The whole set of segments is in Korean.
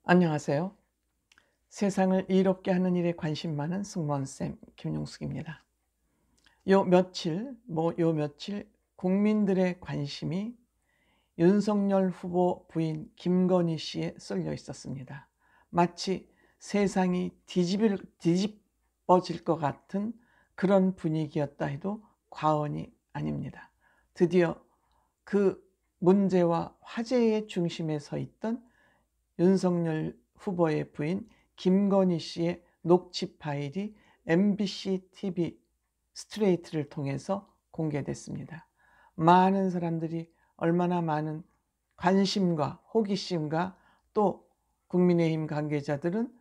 안녕하세요. 세상을 이롭게 하는 일에 관심 많은 승무원쌤 김용숙입니다. 요 며칠 국민들의 관심이 윤석열 후보 부인 김건희 씨에 쏠려 있었습니다. 마치 세상이 뒤집어질 것 같은 그런 분위기였다 해도 과언이 아닙니다. 드디어 그 문제와 화제의 중심에 서 있던 윤석열 후보의 부인 김건희 씨의 녹취 파일이 MBC TV 스트레이트를 통해서 공개됐습니다. 많은 사람들이 얼마나 많은 관심과 호기심과 또 국민의힘 관계자들은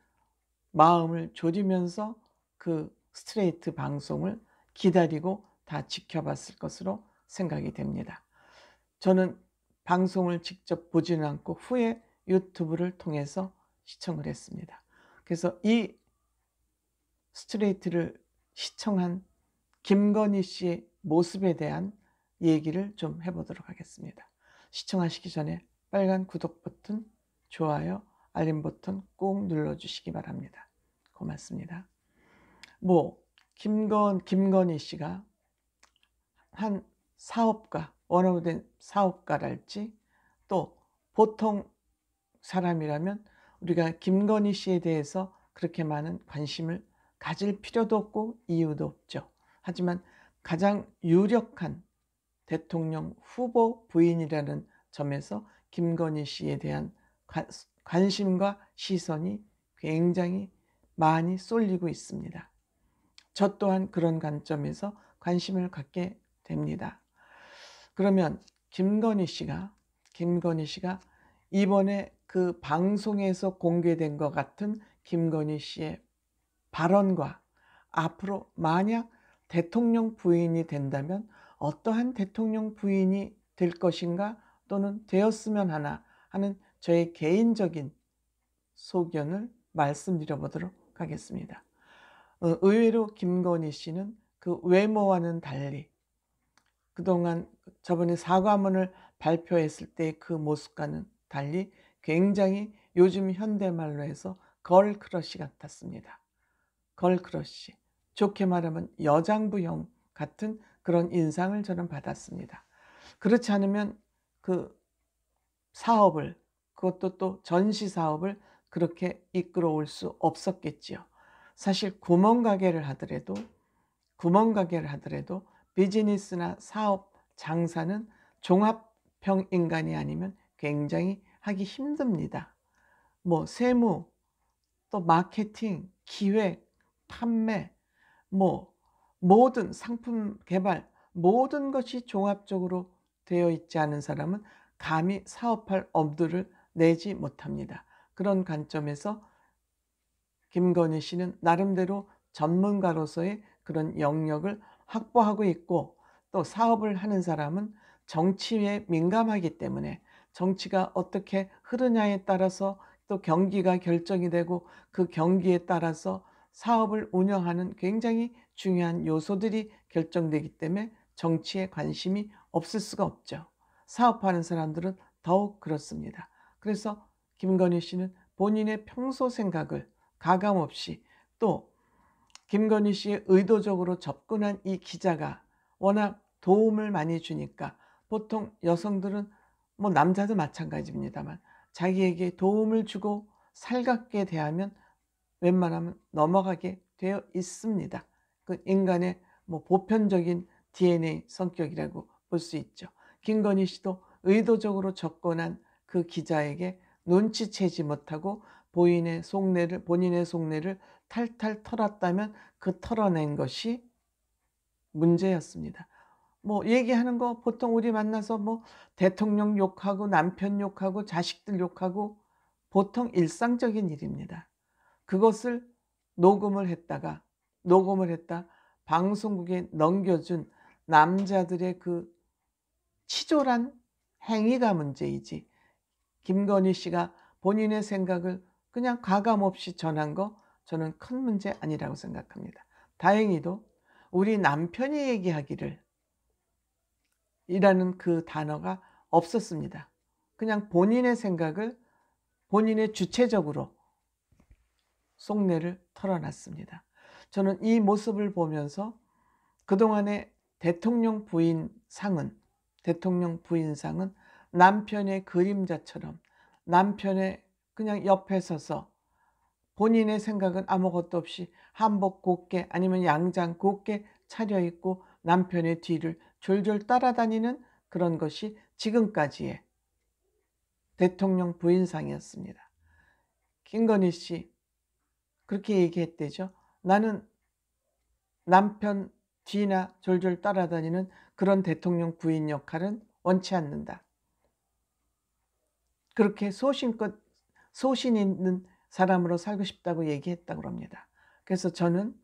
마음을 졸이면서 그 스트레이트 방송을 기다리고 다 지켜봤을 것으로 생각이 됩니다. 저는 방송을 직접 보지는 않고 후에 유튜브를 통해서 시청을 했습니다. 그래서 이 스트레이트를 시청한 김건희 씨의 모습에 대한 얘기를 좀 해보도록 하겠습니다. 시청하시기 전에 빨간 구독 버튼, 좋아요, 알림 버튼 꼭 눌러주시기 바랍니다. 고맙습니다. 김건희 씨가 한 사업가, 원어된 사업가랄지 또 보통 사람이라면 우리가 김건희 씨에 대해서 그렇게 많은 관심을 가질 필요도 없고 이유도 없죠. 하지만 가장 유력한 대통령 후보 부인이라는 점에서 김건희 씨에 대한 관심과 시선이 굉장히 많이 쏠리고 있습니다. 저 또한 그런 관점에서 관심을 갖게 됩니다. 그러면 김건희 씨가 이번에 그 방송에서 공개된 것 같은 김건희 씨의 발언과 앞으로 만약 대통령 부인이 된다면 어떠한 대통령 부인이 될 것인가 또는 되었으면 하는 저의 개인적인 소견을 말씀드려 보도록 하겠습니다. 의외로 김건희 씨는 그 외모와는 달리 그동안 저번에 사과문을 발표했을 때 그 모습과는 달리 굉장히 요즘 현대말로 해서 걸크러쉬 같았습니다. 걸크러쉬. 좋게 말하면 여장부형 같은 그런 인상을 저는 받았습니다. 그렇지 않으면 그 사업을, 그것도 또 전시 사업을 그렇게 이끌어올 수 없었겠지요. 사실 구멍가게를 하더라도 비즈니스나 사업, 장사는 종합형 인간이 아니면 굉장히 하기 힘듭니다. 세무, 또 마케팅, 기획, 판매, 모든 상품 개발, 모든 것이 종합적으로 되어 있지 않은 사람은 감히 사업할 엄두를 내지 못합니다. 그런 관점에서 김건희 씨는 나름대로 전문가로서의 그런 영역을 확보하고 있고, 또 사업을 하는 사람은 정치에 민감하기 때문에 정치가 어떻게 흐르냐에 따라서 또 경기가 결정이 되고 그 경기에 따라서 사업을 운영하는 굉장히 중요한 요소들이 결정되기 때문에 정치에 관심이 없을 수가 없죠. 사업하는 사람들은 더욱 그렇습니다. 그래서 김건희 씨는 본인의 평소 생각을 가감없이, 또 김건희 씨의 의도적으로 접근한 이 기자가 워낙 도움을 많이 주니까, 보통 여성들은 남자도 마찬가지입니다만 자기에게 도움을 주고 살갑게 대하면 웬만하면 넘어가게 되어 있습니다. 그 인간의 보편적인 DNA 성격이라고 볼 수 있죠. 김건희 씨도 의도적으로 접근한 그 기자에게 눈치채지 못하고 본인의 속내를 탈탈 털었다면 그 털어낸 것이 문제였습니다. 얘기하는 거 보통 우리 만나서 대통령 욕하고 남편 욕하고 자식들 욕하고 보통 일상적인 일입니다. 그것을 녹음을 했다 방송국에 넘겨준 남자들의 그 치졸한 행위가 문제이지, 김건희 씨가 본인의 생각을 그냥 가감없이 전한 거 저는 큰 문제 아니라고 생각합니다. 다행히도 우리 남편이 얘기하기를 이라는 그 단어가 없었습니다. 그냥 본인의 생각을 본인의 주체적으로 속내를 털어놨습니다. 저는 이 모습을 보면서 그동안의 대통령 부인상은 남편의 그림자처럼 남편의 그냥 옆에 서서 본인의 생각은 아무것도 없이 한복 곱게 아니면 양장 곱게 차려입고 남편의 뒤를 졸졸 따라다니는 그런 것이 지금까지의 대통령 부인상이었습니다. 김건희 씨 그렇게 얘기했대죠. 나는 남편 뒤나 졸졸 따라다니는 그런 대통령 부인 역할은 원치 않는다. 그렇게 소신껏 소신 있는 사람으로 살고 싶다고 얘기했다고 합니다. 그래서 저는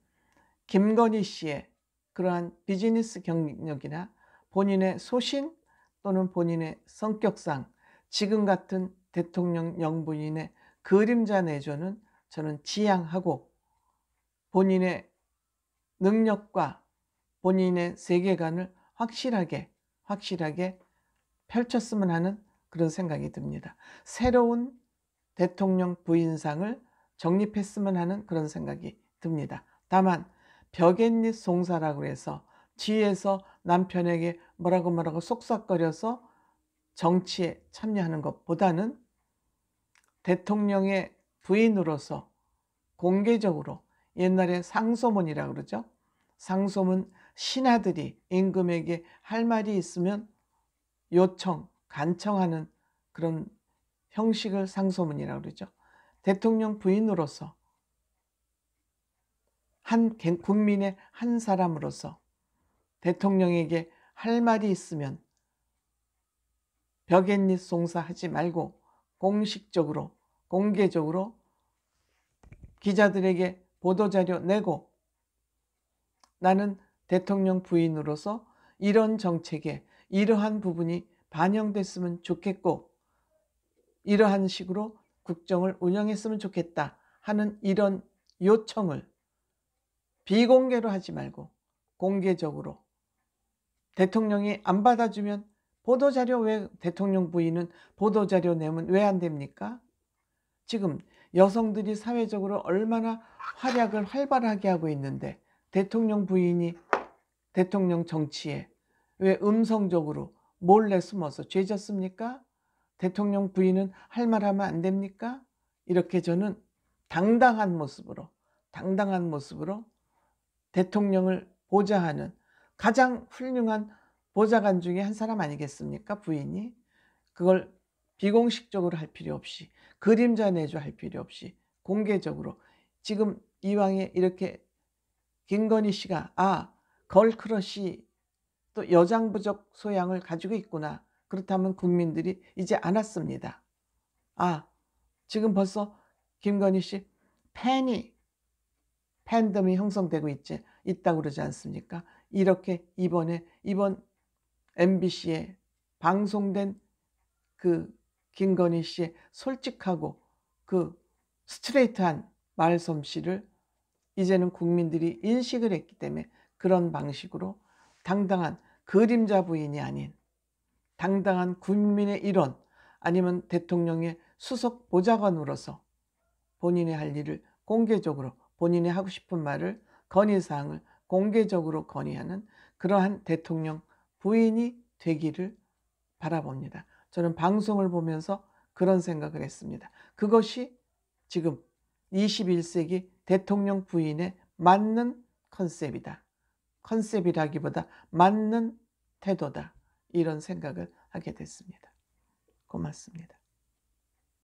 김건희 씨의 그러한 비즈니스 경력이나 본인의 소신 또는 본인의 성격상 지금 같은 대통령 영부인의 그림자 내조는 저는 지양하고 본인의 능력과 본인의 세계관을 확실하게 펼쳤으면 하는 그런 생각이 듭니다. 새로운 대통령 부인상을 정립했으면 하는 그런 생각이 듭니다. 다만 벽앤잎 송사라고 해서 뒤에서 남편에게 뭐라고 속삭거려서 정치에 참여하는 것보다는 대통령의 부인으로서 공개적으로 옛날에 상소문이라고 그러죠. 상소문 신하들이 임금에게 할 말이 있으면 요청, 간청하는 그런 형식을 상소문이라고 그러죠. 대통령 부인으로서 국민의 한 사람으로서 대통령에게 할 말이 있으면 벽앤잎 송사하지 말고 공식적으로 공개적으로 기자들에게 보도자료 내고 나는 대통령 부인으로서 이런 정책에 이러한 부분이 반영됐으면 좋겠고 이러한 식으로 국정을 운영했으면 좋겠다 하는 이런 요청을 비공개로 하지 말고 공개적으로 대통령이 안 받아주면 보도자료 왜 대통령 부인은 보도자료 내면 왜 안 됩니까? 지금 여성들이 사회적으로 얼마나 활약을 활발하게 하고 있는데 대통령 부인이 대통령 정치에 왜 음성적으로 몰래 숨어서 죄졌습니까? 대통령 부인은 할 말 하면 안 됩니까? 이렇게 저는 당당한 모습으로 대통령을 보좌하는 가장 훌륭한 보좌관 중에 한 사람 아니겠습니까? 부인이. 그걸 비공식적으로 할 필요 없이 그림자 내조 할 필요 없이 공개적으로 지금 이왕에 이렇게 김건희 씨가 걸크러쉬 또 여장부적 소양을 가지고 있구나. 그렇다면 국민들이 이제 알았습니다. 지금 김건희 씨 팬덤이 형성되고 있다고 그러지 않습니까? 이렇게 이번 MBC에 방송된 그 김건희 씨의 솔직하고 그 스트레이트한 말솜씨를 이제는 국민들이 인식을 했기 때문에 그런 방식으로 당당한 그림자 부인이 아닌 당당한 국민의 일원 아니면 대통령의 수석 보좌관으로서 본인의 할 일을 공개적으로 본인이 하고 싶은 말을 건의사항을 공개적으로 건의하는 그러한 대통령 부인이 되기를 바라봅니다. 저는 방송을 보면서 그런 생각을 했습니다. 그것이 지금 21세기 대통령 부인에 맞는 컨셉이다. 컨셉이라기보다 맞는 태도다. 이런 생각을 하게 됐습니다. 고맙습니다.